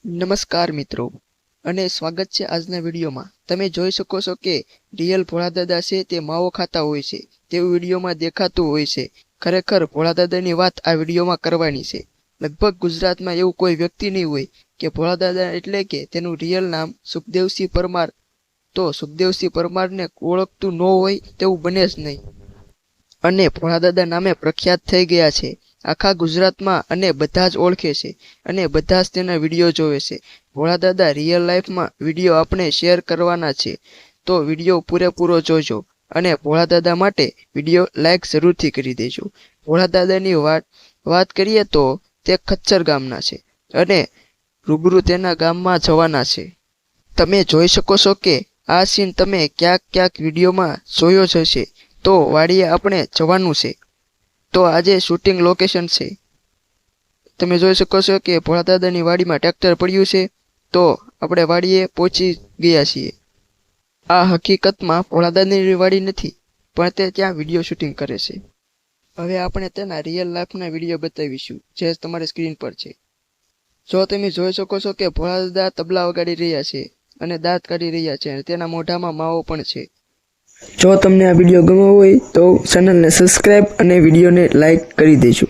નમસ્કાર મિત્રો અને સ્વાગત છે આજના વિડીયોમાં। તમે જોઈ શકો છો કે રિયલ ભોળાદાદા છે તે માવો ખાતા હોય છે તેવું વિડીયોમાં દેખાતું હોય છે। ખરેખર ભોળાદાદાની વાત આ વિડીયોમાં કરવાની છે। લગભગ ગુજરાતમાં એવું કોઈ વ્યક્તિ નહીં હોય કે ભોળાદાદા એટલે કે તેનું રિયલ નામ સુખદેવસિંહ પરમાર, તો સુખદેવસિંહ પરમારને ઓળખતું ન હોય તેવું બને જ નહીં। અને ભોળાદાદા નામે પ્રખ્યાત થઈ ગયા છે આખા ગુજરાતમાં, અને બધા જ ઓળખે છે અને બધા જ તેના વિડીયો જોવે છે। ભોળાદાદા રિયલ લાઈફમાં વિડીયો આપણે શેર કરવાના છે, તો વિડીયો પૂરેપૂરો જોજો અને ભોળાદાદા માટે વિડીયો લાઈક જરૂરથી કરી દેજો। ભોળાદાદાની વાત કરીએ તો તે ખચ્ચર ગામના છે અને રૂબરૂ તેના ગામમાં જવાના છે। તમે જોઈ શકો છો કે આ સીન તમે ક્યાંક વિડીયોમાં જોયો જ હશે। તો વાડીએ આપણે જવાનું છે, તો આજે શૂટિંગ લોકેશન છે। તમે જોઈ શકો છો કે ભોળાદાદાની વાડીમાં ટ્રેક્ટર પડ્યું છે, તો આપણે વાડીએ પહોંચી ગયા છીએ। આ હકીકતમાં ભોળાદાદાની વાડી નથી, પણ તે ત્યાં વિડીયો શૂટિંગ કરે છે। હવે આપણે તેના રિયલ લાઈફના વિડીયો બતાવીશું જે તમારી સ્ક્રીન પર છે। જો તમે જોઈ શકો છો કે ભોળાદાદા તબલા વગાડી રહ્યા છે અને દાંત કાઢી રહ્યા છે અને તેના મોઢામાં માવો પણ છે। જો તમને આ વિડીયો ગમ્યો હોય તો ચેનલને સબસ્ક્રાઇબ અને વિડીયોને લાઈક કરી દેજો।